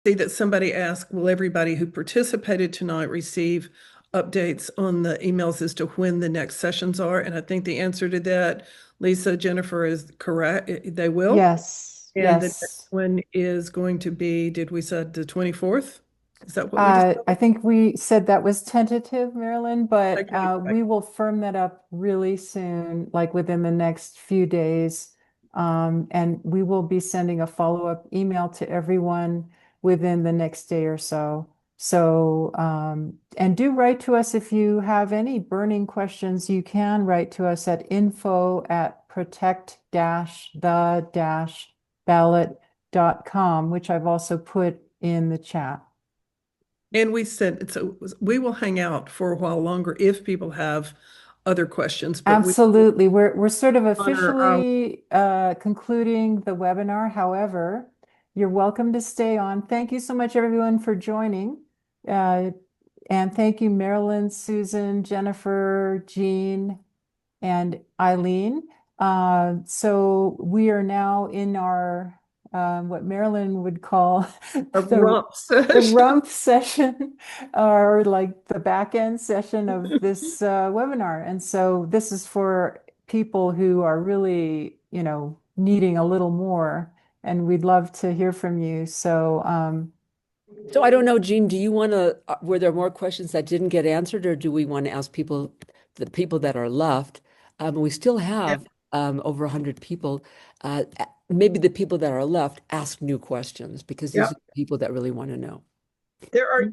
see that somebody asked, will everybody who participated tonight receive updates on the emails as to when the next sessions are? And I think the answer to that, Lisa, Jennifer, is correct. They will. Yes, And the next yes. one is going to be, did we said the 24th? Is that what we decided? I think we said that was tentative, Marilyn, but Okay, right. we will firm that up really soon, like within the next few days. And we will be sending a follow-up email to everyone within the next day or so. So, and do write to us if you have any burning questions. You can write to us at info@protect-the-ballot.com, which I've also put in the chat. And we said, so we will hang out for a while longer if people have other questions, but we Absolutely. We're sort of honor our, officially concluding the webinar. However, you're welcome to stay on. Thank you so much, everyone, for joining. Uh, and thank you, Marilyn, Susan, Jennifer, Jean, and Eileen. So we are now in our what Marilyn would call our the rump the session. rump session, or like the back end session of this webinar. And so this is for people who are really, needing a little more, and we'd love to hear from you. So So I don't know, Jean, do you want to, were there more questions that didn't get answered, or do we want to ask people, the people that are left? We still Yeah. have over 100 people. Maybe the people that are left ask new questions because these Yep. are the people that really want to know. There are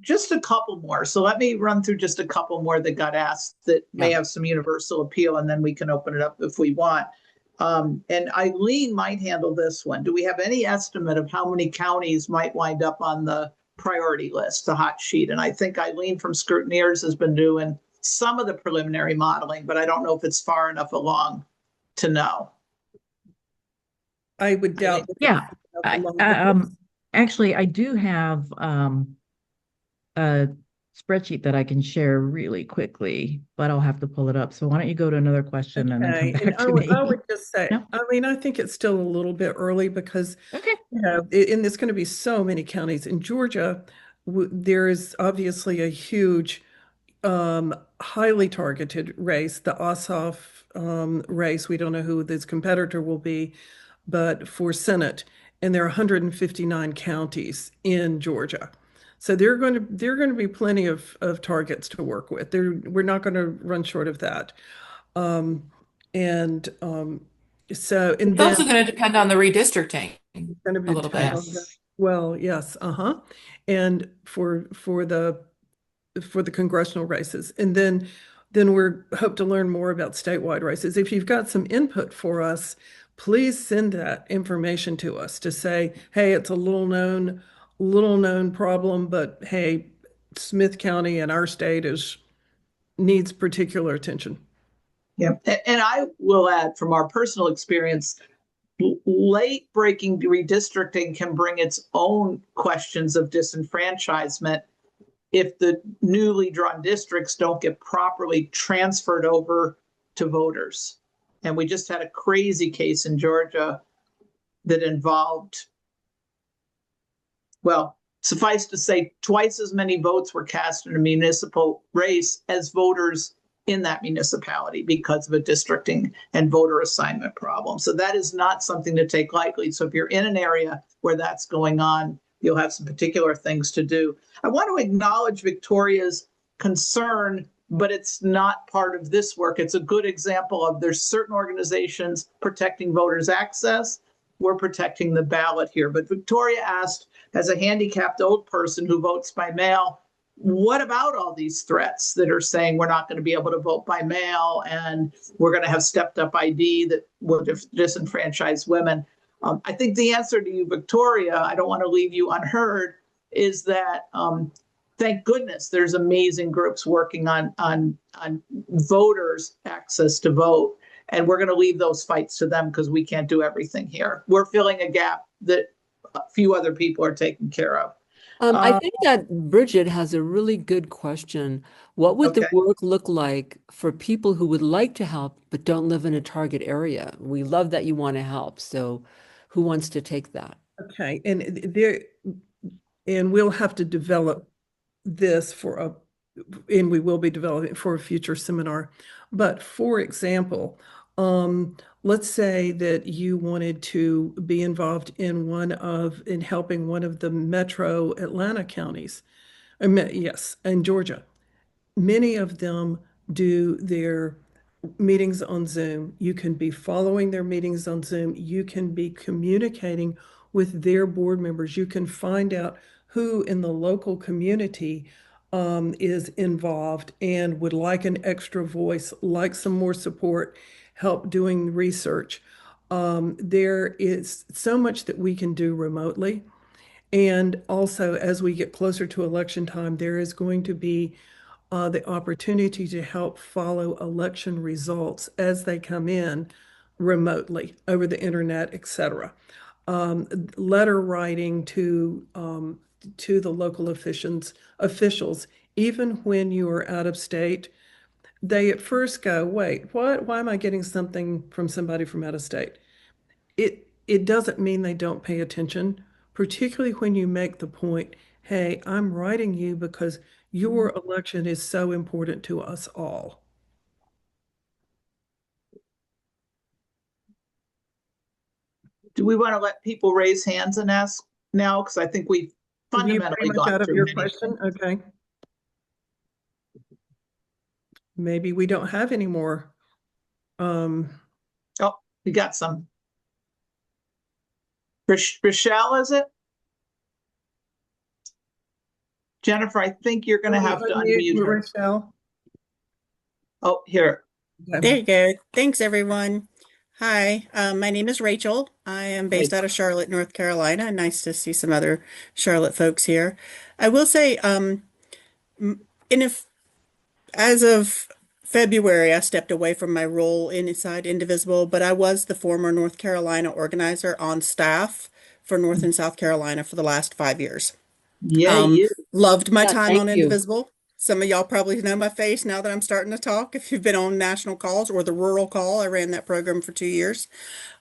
just a couple more. So let me run through just a couple more that got asked that may Yeah. have some universal appeal, and then we can open it up if we want. And Eileen might handle this one. Do we have any estimate of how many counties might wind up on the priority list, the hot sheet? And I think Eileen from Scrutineers has been doing some of the preliminary modeling, but I don't know if it's far enough along to know. I would doubt that Yeah, that's I, along the um, actually, I do have a spreadsheet that I can share really quickly, but I'll have to pull it up. So why don't you go to another question and then come Okay, and back I to would I me? would just say, No? I mean, I think it's still a little bit early because, Okay. and there's going to be so many counties in Georgia. There is obviously a huge, highly targeted race, the Ossoff race. We don't know who this competitor will be, but for Senate, and there are 159 counties in Georgia. So there are going to be plenty of targets to work with. We're not going to run short of that. Um, and so, and It's then also going to depend on the redistricting it's going to a be little depend bit. on that. Yes. Well, yes, and for the congressional races, and then we're hope to learn more about statewide races. If you've got some input for us, please send that information to us to say, hey, it's a little known problem, but hey, Smith County and our state is needs particular attention. Yeah. And I will add from our personal experience, late breaking redistricting can bring its own questions of disenfranchisement if the newly drawn districts don't get properly transferred over to voters. And we just had a crazy case in Georgia that involved, well, suffice to say, twice as many votes were cast in a municipal race as voters in that municipality because of a districting and voter assignment problem. So that is not something to take lightly. So if you're in an area where that's going on, you'll have some particular things to do. I want to acknowledge Victoria's concern, but it's not part of this work. It's a good example of there's certain organizations protecting voters' access. We're protecting the ballot here. But Victoria asked, as a handicapped old person who votes by mail, what about all these threats that are saying we're not going to be able to vote by mail and we're going to have stepped up ID that will disenfranchise women? I think the answer to you, Victoria, I don't want to leave you unheard, is that thank goodness there's amazing groups working on voters' access to vote. And we're going to leave those fights to them because we can't do everything here. We're filling a gap that a few other people are taking care of. I think that Bridget has a really good question. What would the Okay. work look like for people who would like to help but don't live in a target area? We love that you want to help. So who wants to take that? Okay, and there, And we'll have to develop this and we will be developing it for a future seminar. But for example, let's say that you wanted to be involved in helping one of the metro Atlanta counties. Yes, in Georgia. Many of them do their meetings on Zoom. You can be following their meetings on Zoom. You can be communicating with their board members. You can find out who in the local community is involved and would like an extra voice, like some more support, help doing research. There is so much that we can do remotely. And also, as we get closer to election time, there is going to be the opportunity to help follow election results as they come in remotely over the internet, etc. Letter writing to the local officials, even when you are out of state. They at first go, wait, what? Why am I getting something from somebody from out of state? It doesn't mean they don't pay attention, particularly when you make the point, hey, I'm writing you because your election is so important to us all. Do we want to let people raise hands and ask now? Because I think we've Have you fundamentally pretty much gone out of through your many. question? Okay. Maybe we don't have any more. Oh, we got some. Rochelle, is it? Jennifer, I think you're going to have to unmute her. Rochelle. Oh, here. Okay. There you go. Thanks, everyone. Hi, my name is Rachel. I am based out of Charlotte, North Carolina. Nice to see some other Charlotte folks here. I will say, as of February, I stepped away from my role inside Indivisible, but I was the former North Carolina organizer on staff for North and South Carolina for the last 5 years. Yeah, you. Loved my Yeah, time on thank you. Indivisible. Some of y'all probably know my face now that I'm starting to talk. If you've been on national calls or the rural call, I ran that program for 2 years.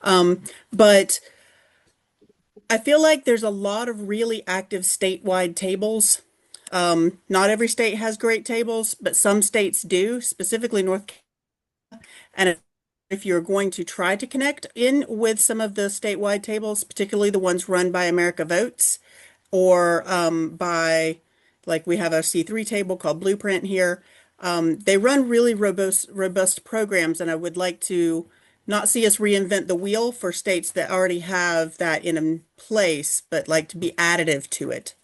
But I feel like there's a lot of really active statewide tables. Not every state has great tables, but some states do, specifically North Carolina. And if you're going to try to connect in with some of the statewide tables, particularly the ones run by America Votes or by, like we have a C3 table called Blueprint here. They run really robust programs, and I would like to not see us reinvent the wheel for states that already have that in place, but like to be additive to it.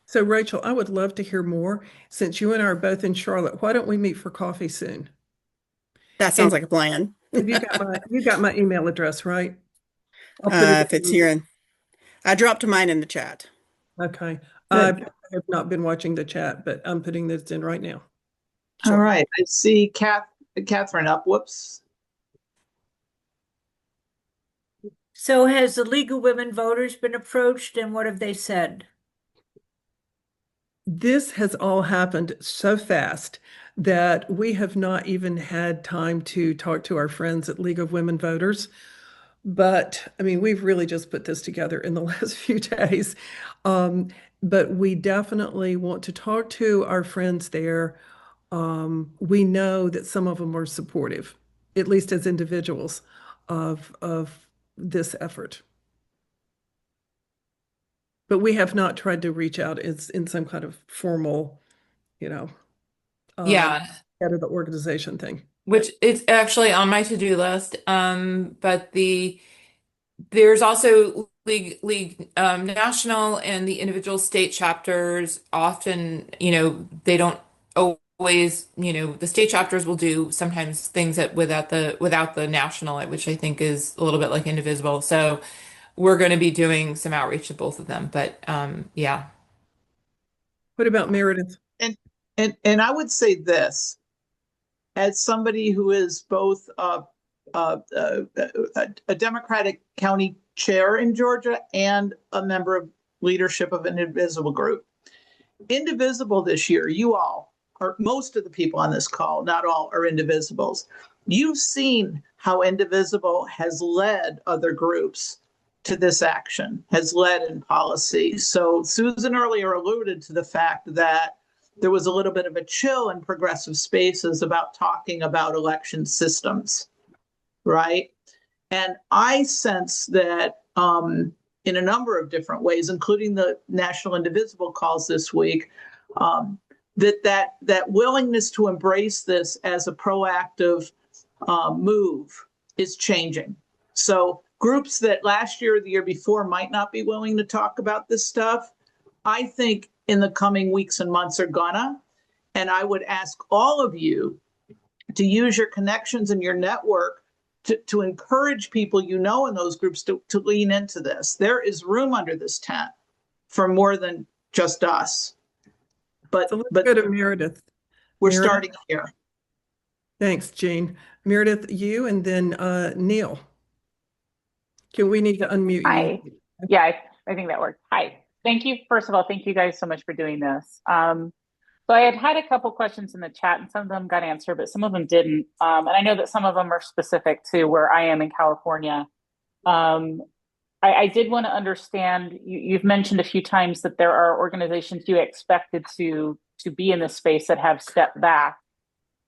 So, Rachel, I would love to hear more. Since you and I are both in Charlotte, why don't we meet for coffee soon? That sounds like a plan. You got my email address, right? I'll put it If it's here, and I dropped mine in the chat. Okay. Good. I have not been watching the chat, but I'm putting this in right now. All right. I see Catherine up. Whoops. So has the League of Women Voters been approached, and what have they said? This has all happened so fast that we have not even had time to talk to our friends at League of Women Voters. But I mean, we've really just put this together in the last few days. But we definitely want to talk to our friends there. We know that some of them are supportive, at least as individuals, of this effort. But we have not tried to reach out in some kind of formal, Yeah, head of the organization thing. which it's actually on my to-do list. But there's also League National and the individual state chapters often, they don't always, the state chapters will do sometimes things without the national, which I think is a little bit like Indivisible. So we're going to be doing some outreach to both of them. But yeah. What about Meredith? And I would say this, as somebody who is both a Democratic county chair in Georgia and a member of leadership of an Indivisible group. Indivisible this year, you all, or most of the people on this call, not all, are Indivisibles. You've seen how Indivisible has led other groups to this action, has led in policy. So Susan earlier alluded to the fact that there was a little bit of a chill in progressive spaces about talking about election systems, right? And I sense that in a number of different ways, including the National Indivisible calls this week, that willingness to embrace this as a proactive move is changing. So groups that last year or the year before might not be willing to talk about this stuff, I think in the coming weeks and months are gonna. And I would ask all of you to use your connections and your network to encourage people you know in those groups to lean into this. There is room under this tent for more than just us. But So let's go to Meredith. we're Meredith. starting here. Thanks, Jeanne. Meredith, you, and then Neil. We need to unmute Hi. you. Yeah, I think that worked. Hi. Thank you. First of all, thank you guys so much for doing this. So I had a couple questions in the chat and some of them got answered, but some of them didn't. And I know that some of them are specific to where I am in California. I did want to understand, you've mentioned a few times that there are organizations you expected to be in this space that have stepped back.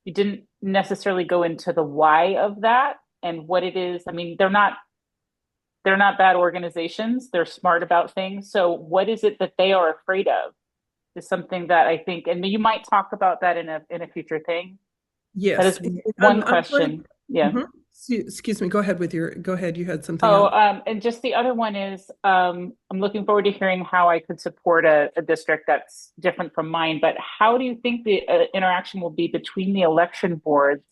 You didn't necessarily go into the why of that and what it is. I mean, they're not bad organizations. They're smart about things. So what is it that they are afraid of is something that I think, and you might talk about that in a future thing. Yes. That is one question. Yeah. Mm-hmm. Excuse me. Go ahead. You had something Oh, else. and just the other one is, I'm looking forward to hearing how I could support a district that's different from mine, but how do you think the interaction will be between the election boards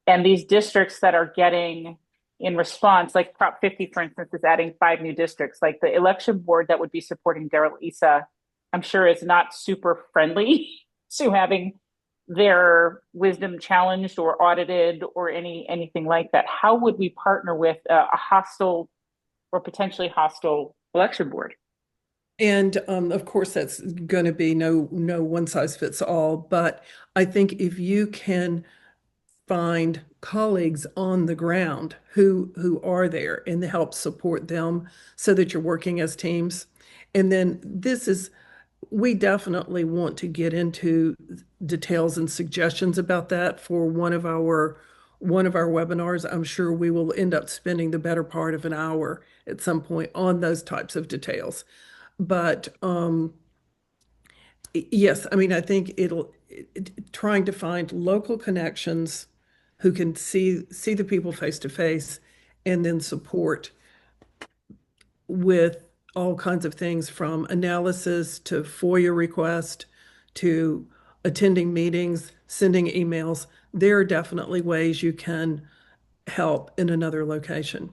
and these districts that are getting in response, like Prop 50, for instance, is adding 5 new districts, like the election board that would be supporting Daryl Issa, I'm sure is not super friendly to having their wisdom challenged or audited or anything like that. How would we partner with a hostile or potentially hostile election board? And of course, that's going to be no one size fits all. But I think if you can find colleagues on the ground who are there and help support them so that you're working as teams. And then we definitely want to get into details and suggestions about that for one of our webinars. I'm sure we will end up spending the better part of an hour at some point on those types of details. But yes, I mean, I think trying to find local connections who can see the people face to face and then support with all kinds of things from analysis to FOIA request to attending meetings, sending emails. There are definitely ways you can help in another location.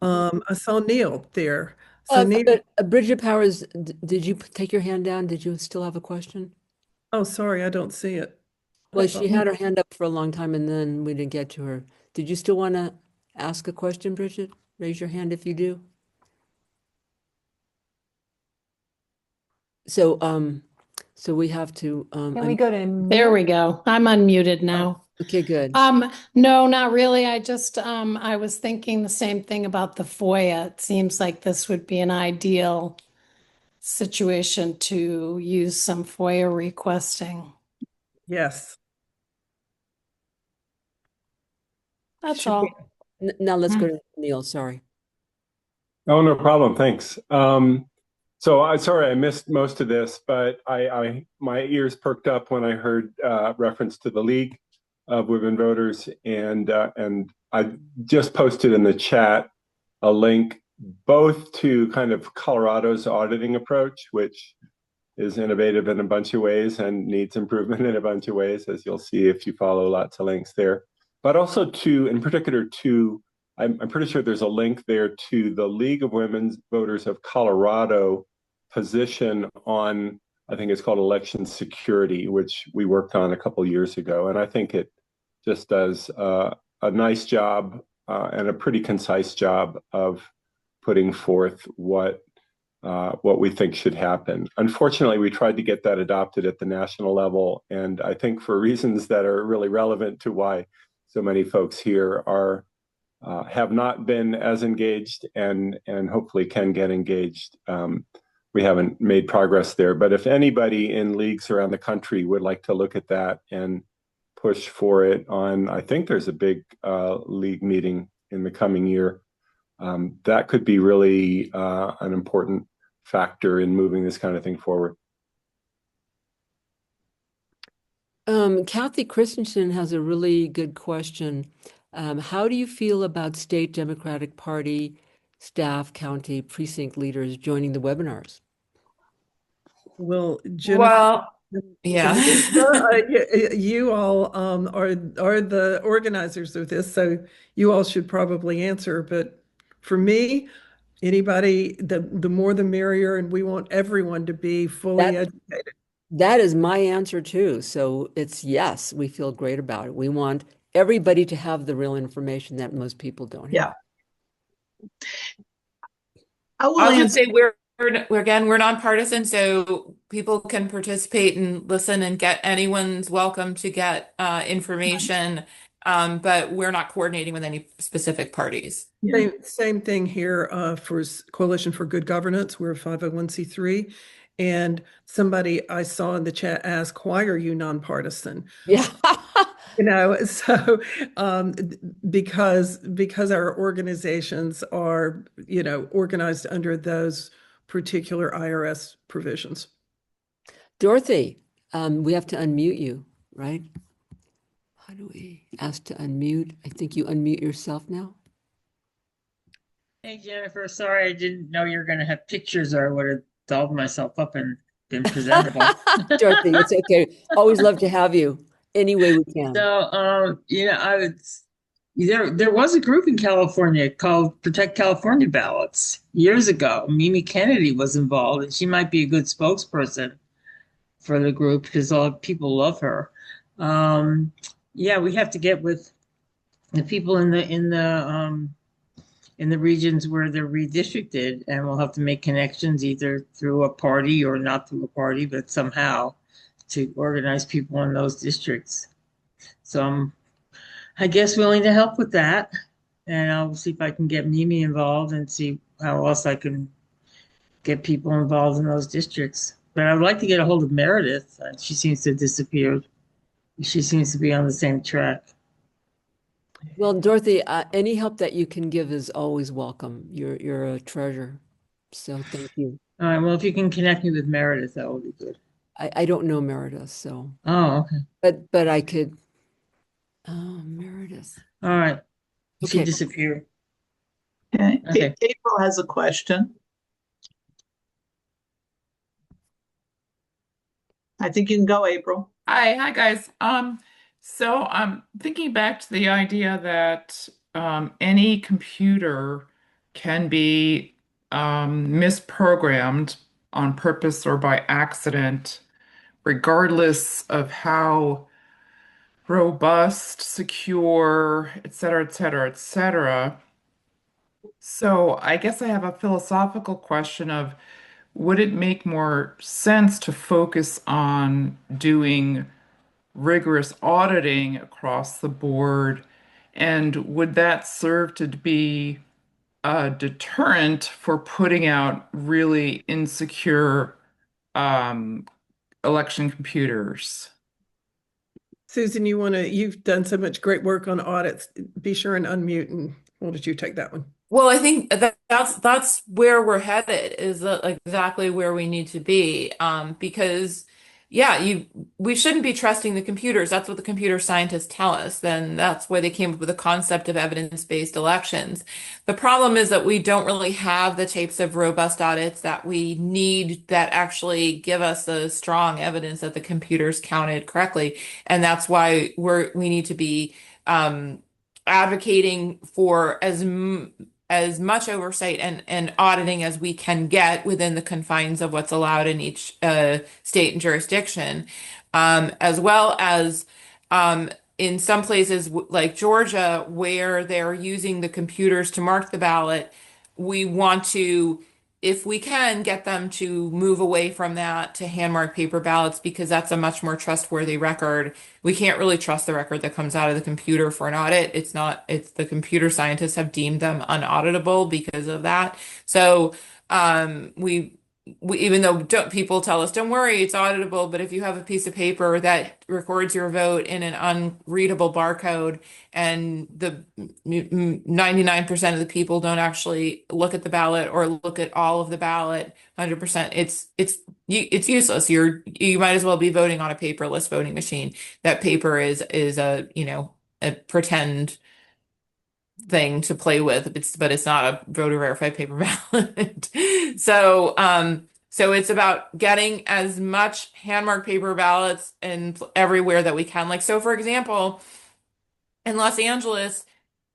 I saw Neil there. So Neil, But Bridget Powers, did you take your hand down? Did you still have a question? oh, sorry, I don't see it. Well, she had her hand up for a long time and then we didn't get to her. Did you still want to ask a question, Bridget? Raise your hand if you do. So, so we have to, Can we go to There we go. I'm unmuted now. okay, good. No, not really. I just, I was thinking the same thing about the FOIA. It seems like this would be an ideal situation to use some FOIA requesting. Yes. That's all. Now let's go to Neil, sorry. Oh, no problem. Thanks. So I'm sorry I missed most of this, but my ears perked up when I heard reference to the League of Women Voters, and I just posted in the chat a link both to kind of Colorado's auditing approach, which is innovative in a bunch of ways and needs improvement in a bunch of ways, as you'll see if you follow lots of links there, but also in particular I'm pretty sure there's a link there to the League of Women Voters of Colorado position on, I think it's called election security, which we worked on a couple of years ago. And I think it just does a nice job and a pretty concise job of putting forth what we think should happen. Unfortunately, we tried to get that adopted at the national level. And I think for reasons that are really relevant to why so many folks here are have not been as engaged and hopefully can get engaged. We haven't made progress there, but if anybody in leagues around the country would like to look at that and push for it on, I think there's a big league meeting in the coming year. That could be really an important factor in moving this kind of thing forward. Kathy Christensen has a really good question. How do you feel about state Democratic Party staff, county precinct leaders joining the webinars? Well, Jennifer, Well, yeah. you all are the organizers of this, so you all should probably answer. But for me, anybody, the more the merrier, and we want everyone to be fully educated. That is my answer too. So it's yes, we feel great about it. We want everybody to have the real information that most people don't have. Yeah. I'll just say we're again, we're nonpartisan, so people can participate and listen and get anyone's welcome to get information. But we're not coordinating with any specific parties. Same thing here for Coalition for Good Governance. We're a 501c3. And somebody I saw in the chat asked, why are you nonpartisan? Yeah. So because our organizations are, organized under those particular IRS provisions. Dorothy, we have to unmute you, right? How do we ask to unmute? I think you unmute yourself now. Hey, Jennifer, sorry, I didn't know you were going to have pictures, or I would have dolled myself up and been presentable. Dorothy, it's okay. Always love to have you any way we can. So, I would, there was a group in California called Protect California Ballots years ago. Mimi Kennedy was involved, and she might be a good spokesperson for the group because all people love her. We have to get with the people in the regions where they're redistricted, and we'll have to make connections either through a party or not through a party, but somehow to organize people in those districts. So I'm, I guess, willing to help with that, and I'll see if I can get Mimi involved and see how else I can get people involved in those districts. But I would like to get a hold of Meredith. She seems to have disappeared. She seems to be on the same track. Well, Dorothy, any help that you can give is always welcome. You're a treasure. So thank you. All right. Well, if you can connect me with Meredith, that would be good. I don't know Meredith, so. Oh, okay. But I could. Oh, Meredith. All right. She Okay. disappeared. Okay. Okay. April has a question. I think you can go, April. Hi guys. So I'm thinking back to the idea that any computer can be misprogrammed on purpose or by accident, regardless of how robust, secure, et cetera, et cetera, et cetera. So I guess I have a philosophical question of, would it make more sense to focus on doing rigorous auditing across the board? And would that serve to be a deterrent for putting out really insecure election computers? Susan, you've done so much great work on audits. Be sure and unmute, and we'll let you take that one. Well, I think that's where we're headed, is exactly where we need to be. Because we shouldn't be trusting the computers. That's what the computer scientists tell us. Then that's why they came up with the concept of evidence-based elections. The problem is that we don't really have the types of robust audits that we need that actually give us the strong evidence that the computers counted correctly. And that's why we need to be advocating for as much oversight and auditing as we can get within the confines of what's allowed in each state and jurisdiction, as well as in some places like Georgia, where they're using the computers to mark the ballot. We want to if we can get them to move away from that to hand-marked paper ballots, because that's a much more trustworthy record. We can't really trust the record that comes out of the computer for an audit. It's the computer scientists have deemed them unauditable because of that. So we even though people tell us, don't worry, it's auditable, but if you have a piece of paper that records your vote in an unreadable barcode and the 99% of the people don't actually look at the ballot or look at all of the ballot 100%, it's useless. You might as well be voting on a paperless voting machine. That paper is a, a pretend thing to play with, but it's not a voter verified paper ballot. So it's about getting as much hand-marked paper ballots in everywhere that we can. Like, so for example, in Los Angeles,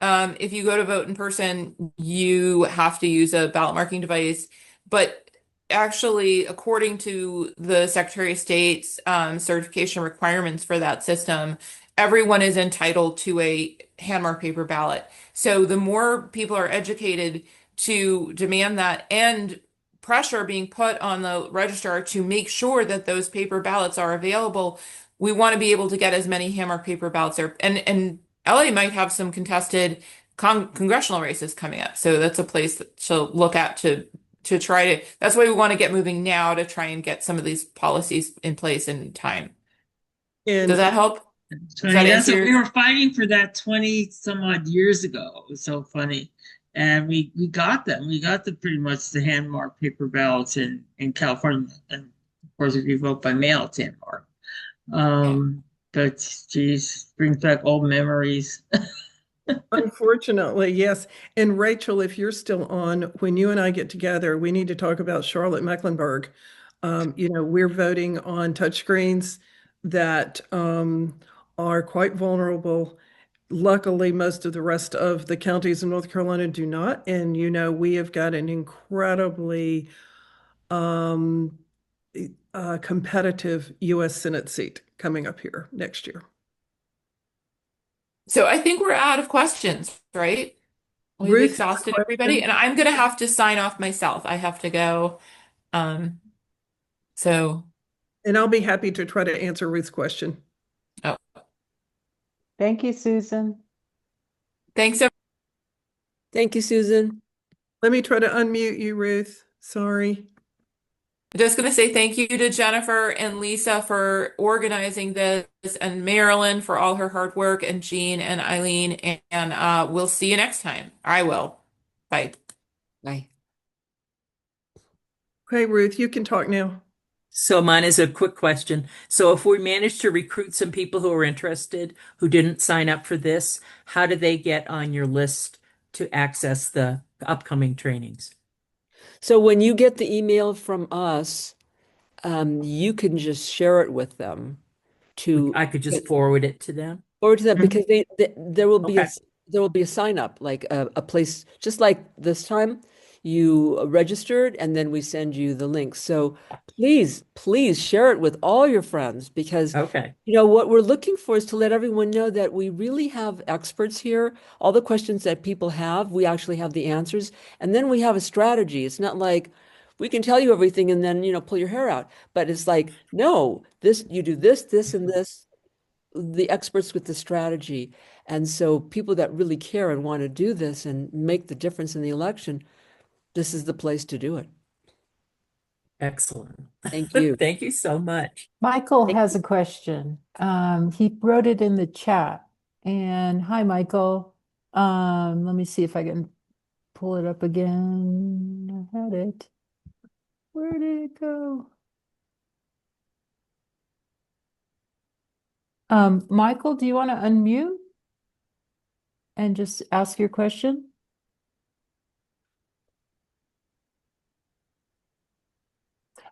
if you go to vote in person, you have to use a ballot marking device. But actually, according to the Secretary of State's certification requirements for that system, everyone is entitled to a hand-marked paper ballot. So the more people are educated to demand that, and pressure being put on the registrar to make sure that those paper ballots are available, we want to be able to get as many hand-marked paper ballots there. And LA might have some contested congressional races coming up. So that's a place to look at to try to, that's why we want to get moving now to try and get some of these policies in place in time. Does that help? Does that That's what answer? we were fighting for that 20 some odd years ago. It was so funny. And we got them. We got pretty much the hand marked paper ballots in California. And of course, if you vote by mail, it's hand marked. But geez, brings back old memories. Unfortunately, yes. And Rachel, if you're still on, when you and I get together, we need to talk about Charlotte Mecklenburg. We're voting on touchscreens that are quite vulnerable. Luckily, most of the rest of the counties in North Carolina do not. And, we have got an incredibly competitive U.S. Senate seat coming up here next year. So I think we're out of questions, right? We've Ruth, exhausted everybody, and I'm going to have to sign off myself. I have to go. So. And I'll be happy to try to answer Ruth's question. Oh. Thank you, Susan. Thanks. Thank you, Susan. Let me try to unmute you, Ruth. Sorry. I'm just going to say thank you to Jennifer and Lisa for organizing this, and Marilyn for all her hard work, and Jeanne and Eileen, and we'll see you next time. I will. Bye. Bye. Okay, Ruth, you can talk now. So mine is a quick question. So if we manage to recruit some people who are interested, who didn't sign up for this, how do they get on your list to access the upcoming trainings? So when you get the email from us, you can just share it with them. I could just forward it to them. Forward to them, because there will be Okay. there will be a sign up, like a place, just like this time you registered, and then we send you the link. So please share it with all your friends, because Okay. what we're looking for is to let everyone know that we really have experts here. All the questions that people have, we actually have the answers, and then we have a strategy. It's not like we can tell you everything and then pull your hair out, but it's like, no, you do this and this, the experts with the strategy. And so people that really care and want to do this and make the difference in the election, this is the place to do it. Excellent. Thank you. Thank you so much. Michael has a question. He wrote it in the chat. And hi, Michael. Let me see if I can pull it up again. I had it. Where did it go? Michael, do you want to unmute and just ask your question?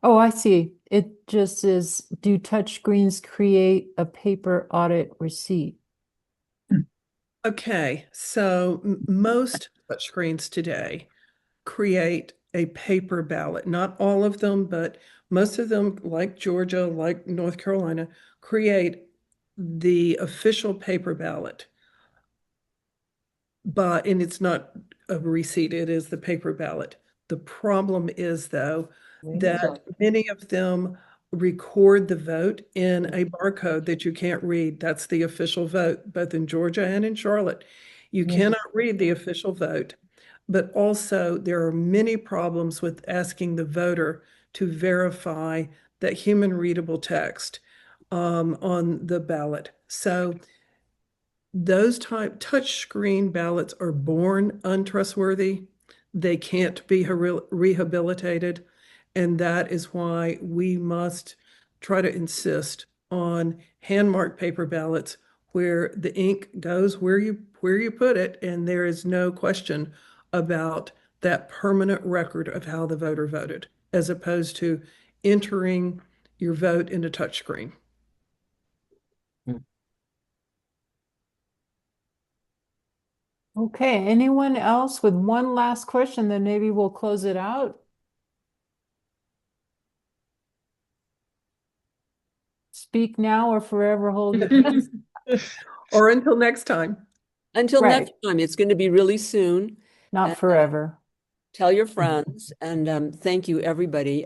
Oh, I see. It just is, do touchscreens create a paper audit receipt? Okay, so most touchscreens today create a paper ballot. Not all of them, but most of them, like Georgia, like North Carolina, create the official paper ballot. And it's not a receipt, it is the paper ballot. The problem is, though, that many of them record the vote in a barcode that you can't read. That's the official vote, both in Georgia and in Charlotte. You cannot read the official vote. But also, there are many problems with asking the voter to verify that human readable text on the ballot. So those type touchscreen ballots are born untrustworthy. They can't be rehabilitated. And that is why we must try to insist on hand-marked paper ballots where the ink goes where you put it, and there is no question about that permanent record of how the voter voted, as opposed to entering your vote into touchscreen. Okay, anyone else with one last question, then maybe we'll close it out. Speak now or forever hold your peace. Or until next time. Until Right. next time, it's going to be really soon. Not And, forever. Tell your friends, and thank you, everybody.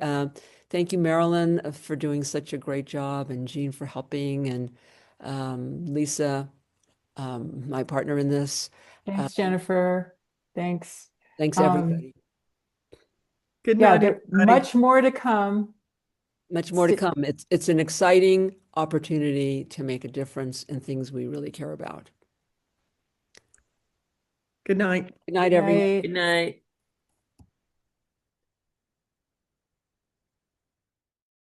Thank you, Marilyn, for doing such a great job, and Jeanne for helping, and Lisa, my partner in this. Thanks, Jennifer. Thanks. Thanks, everybody. Good Yeah, night, there everybody. much more to come. Much more to come. It's an exciting opportunity to make a difference in things we really care about. Good night. Good night, everyone. Good night.